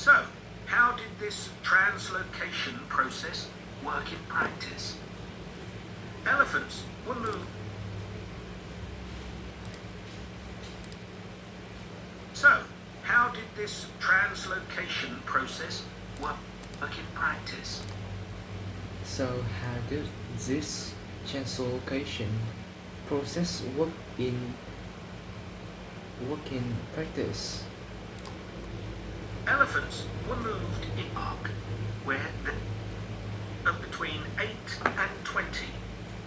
So, how did this translocation process work in practice? Elephants were moved. So, how did this translocation process work in practice? So how did this translocation process work in practice? Elephants were moved in arc, where of between 8 and 20,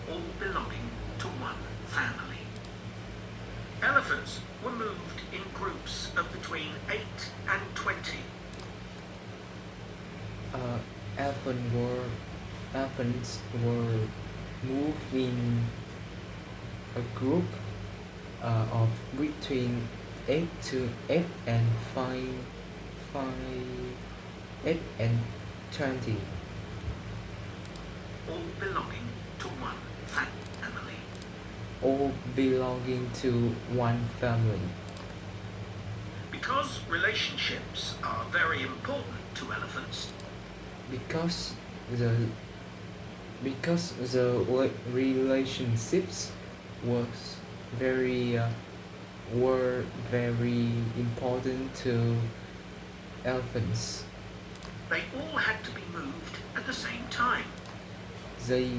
all belonging to one family. Elephants were moved in groups of between 8 and 20. Elephants were moved in a group of between 8 and 8 and 20, all belonging to one family. all belonging to one family. Because relationships are very important to elephants, Because the relationships very were very important to elephants. they all had to be moved at the same time. They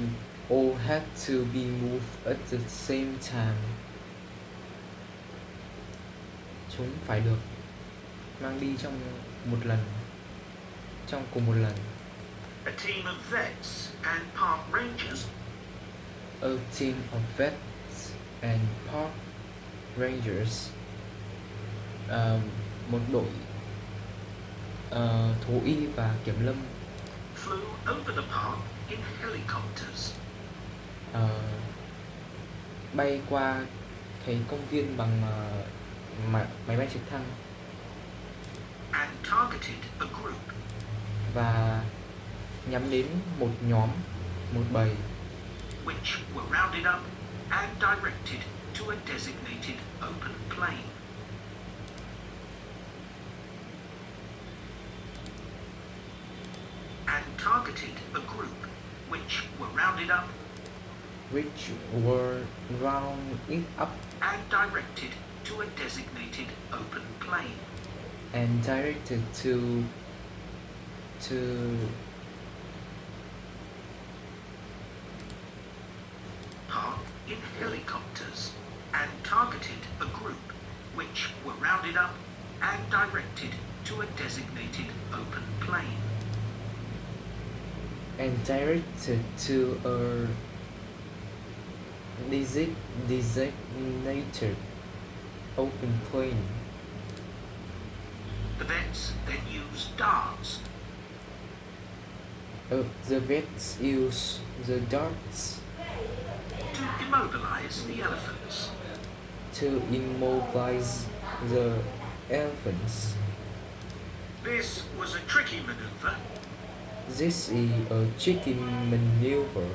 all had to be moved at the same time. Chúng phải được mang đi trong cùng một lần. A team of vets and park rangers A team of vets and park rangers, một đội thú y và kiểm lâm flew over the park in helicopters. bay qua cái công viên bằng máy bay trực thăng and targeted a group và nhắm đến một bầy which were rounded up and directed to a designated open plain. And targeted a group which were rounded up and directed to a designated open plain. and directed to Parked in helicopters and targeted a group which were rounded up and directed to a designated open plain. and directed to a designated open plain. The vets then used darts The vets use the darts to immobilize the elephants. to immobilize the elephants. This was a tricky maneuver, This is a tricky maneuver.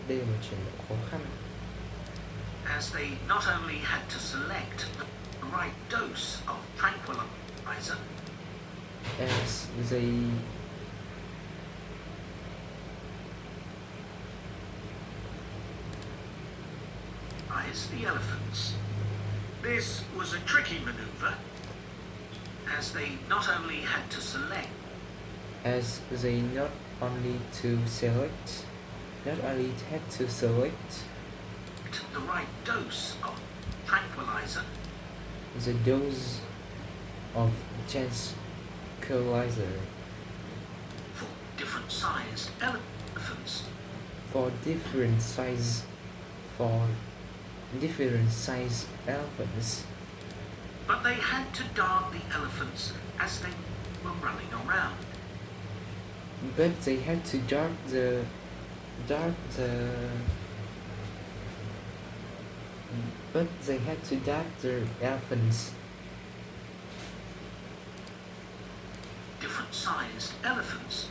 Đây là một chuyển động khó khăn, as they not only had to select the right dose of tranquilizer, as they as the elephants. This was a tricky maneuver, as they not only had to select had to select the right dose of tranquilizer the dose of tranquilizer for different sized elephants. for different size elephants. But they had to dart the elephants as they were running around. But they had to dart the elephants. Different sized elephants.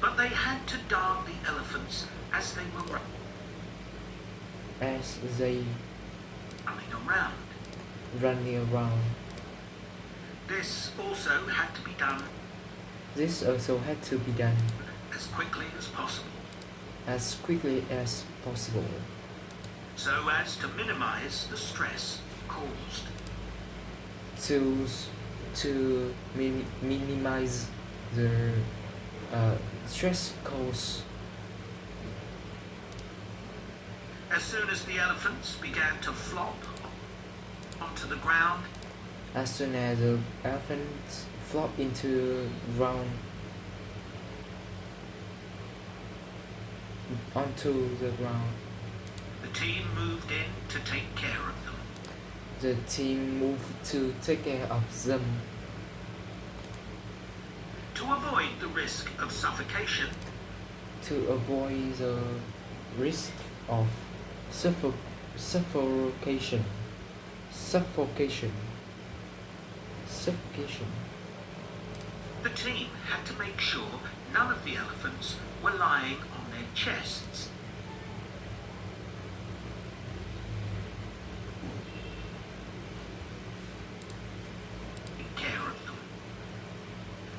But they had to dart the elephants as they were running around. running around. This also had to be done This also had to be done as quickly as possible, so as to minimize the stress caused. to minimize the stress caused. As soon as the elephants began to flop onto the ground, As soon as the elephants flop into ground onto the ground, the team moved in to take care of them. the team moved to take care of them. To avoid the risk of suffocation, To avoid the risk of suffocation. the team had to make sure none of the elephants were lying on their chests. Take care of them.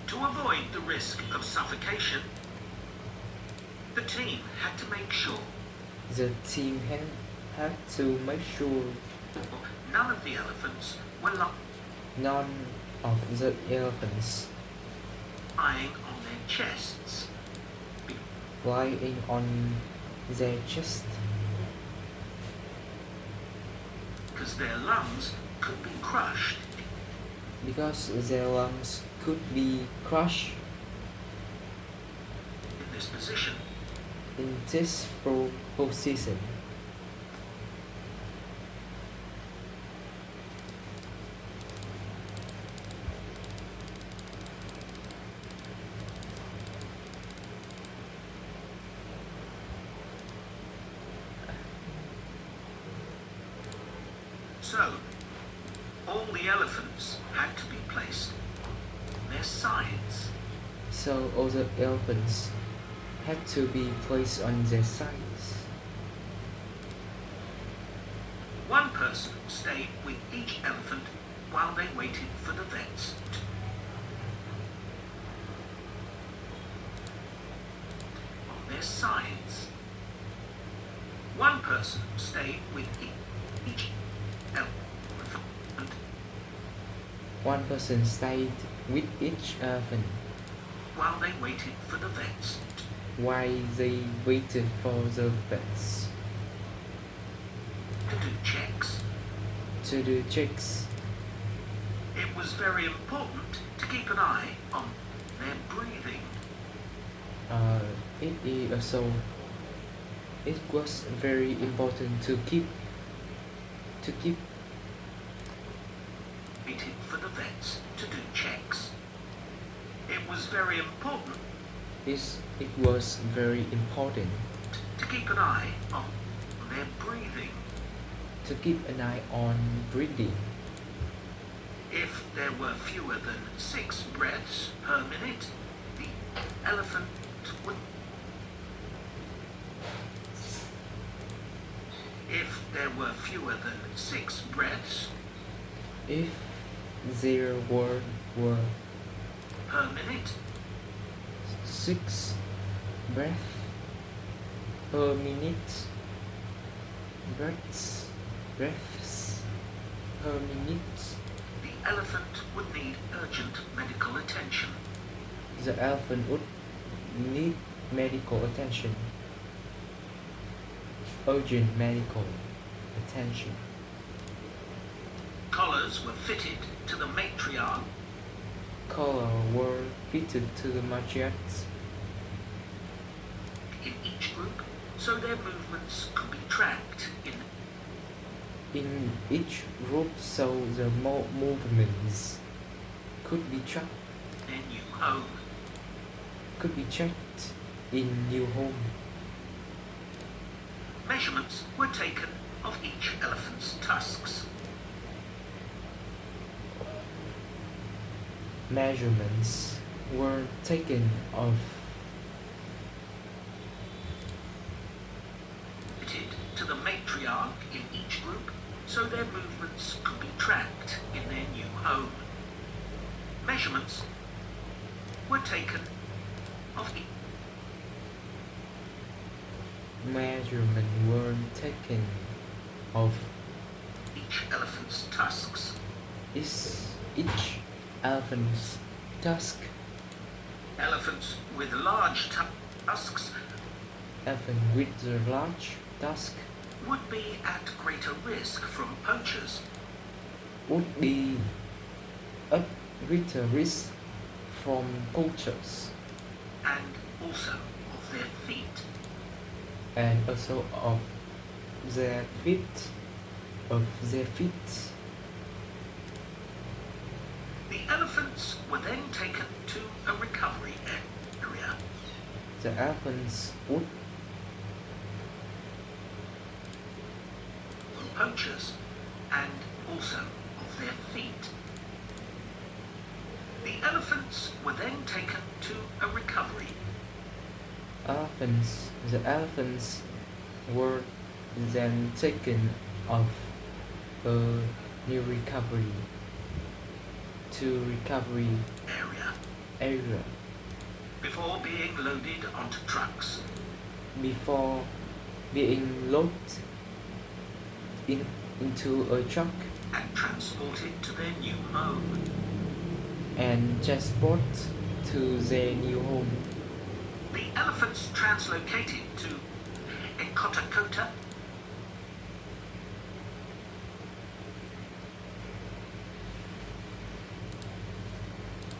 To avoid the risk of suffocation, the team had to make sure The team had to make sure none of the elephants were none of the elephants lying on their chests, lying on their chest, because their lungs could be crushed because their lungs could be crushed in this position. in this position. So, all the elephants had to be placed on their sides. So all the elephants had to be placed on their sides. One person stayed with each elephant while they waited for the vets. On their sides. One person stayed with each elephant One person stayed with each elephant while they waited for the vets. while they waited for the vets To do checks. to do checks. It was very important to keep an eye on their breathing. It was very important to keep Waited for the vets to do checks. It was very important it was very important to keep an eye on their breathing. to keep an eye on breathing. If there were fewer than 6 breaths per minute, the elephant would. If there were fewer than 6 breaths If there were per minute, 6 breaths per minute, breaths per minute, the elephant would need urgent medical attention. the elephant would need medical attention. Urgent medical attention. Collars were fitted to the matriarch Collar were fitted to the matriarchs in each group so their movements could be tracked in each group so the movements could be tracked their new home. in new home. Measurements were taken of each elephant's tusks. Measurements were taken of so their movements could be tracked in their new home. Measurements were taken of Measurements were taken of each elephant's tusks. each elephant's tusk. Elephants with large tusks Elephant with the large tusk would be at greater risk from poachers. would be at greater risk from poachers And also of their feet. and also of their feet. The elephants were then taken to a recovery area. The elephants would Poachers and also of their feet. The elephants were then taken to a recovery. The elephants were then taken off a new recovery area Before being loaded onto trucks. before being loaded into a truck And transported to their new home. and transport to their new home. The elephants translocated to Enkotakota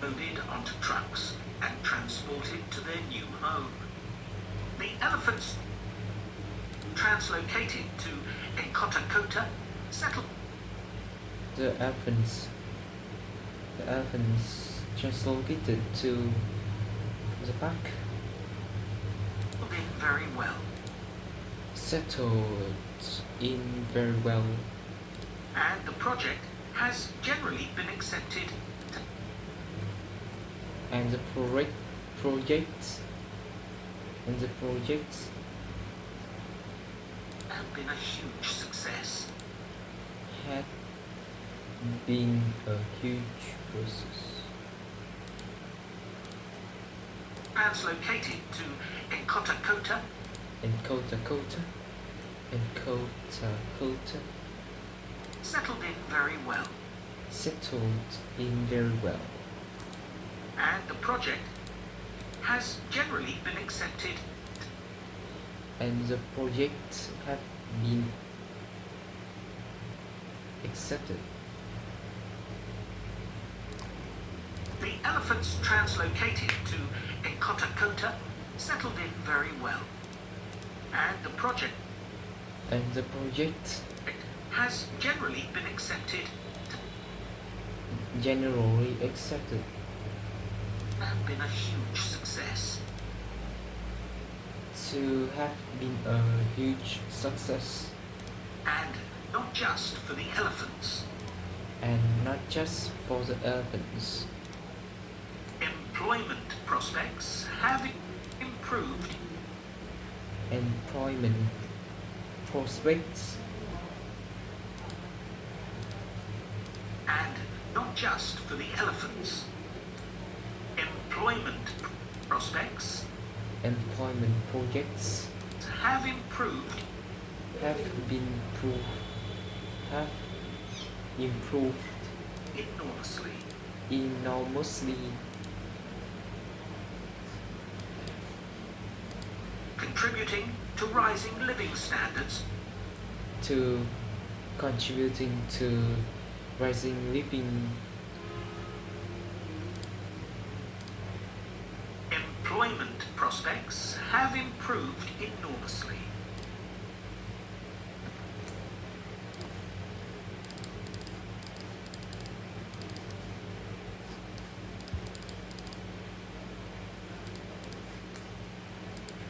loaded onto trucks and transported to their new home. The elephants translocated to Enkotakota settled. The elephants translocated to the park in very well. settled in very well, And the project has generally been accepted and the project and been a huge success. had been a huge process. Translocated to Enkotakota Enkotakota settled in very well. settled in very well, And the project has generally been accepted and the project have been accepted. The elephants translocated to Enkotakota settled in very well. And the project has generally been accepted generally accepted and been a huge success. to have been a huge success, And not just for the elephants. and not just for the elephants. Employment prospects have improved Employment prospects and not just for the elephants. Employment prospects employment projects have improved have improved enormously, contributing to rising living standards to contributing to rising living. Employment prospects have improved enormously.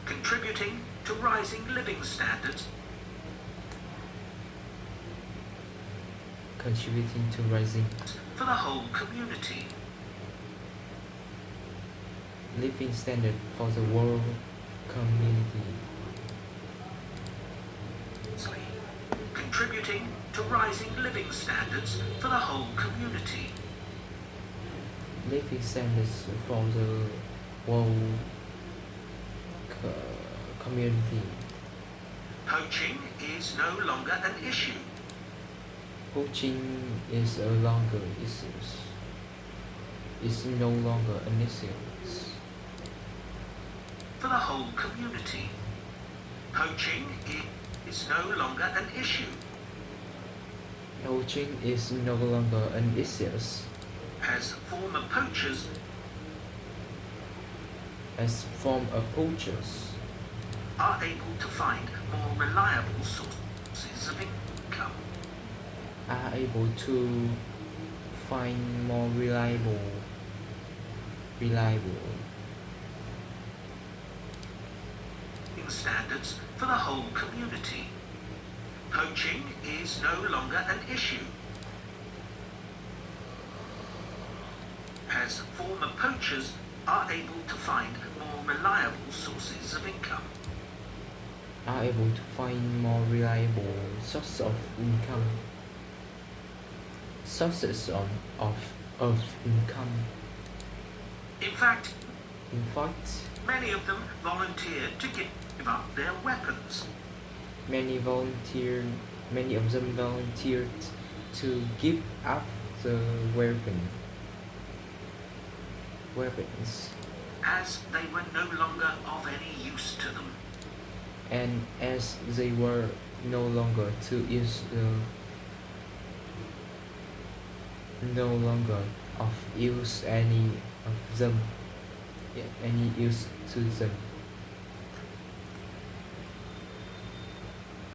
Contributing to rising living standards Contributing to rising for the whole community. living standard for the world community. Contributing contributing to rising living standards for the whole community. Living standards for the whole community. Poaching is no longer an issue. Poaching is no longer issues. Is no longer an issue. For the whole community. Poaching is no longer an issue. Poaching is no longer an issue. As former poachers are able to find more reliable sources of income. Are able to find more reliable standards for the whole community. Poaching is no longer an issue. As former poachers are able to find more reliable sources of income. Are able to find more reliable sources of income. Sources of income. In fact, many of them volunteered to give up their weapons. Many of them volunteered to give up the weapons, as they were no longer of any use to them. And as they were no longer to use no longer of use any of them, any use to them.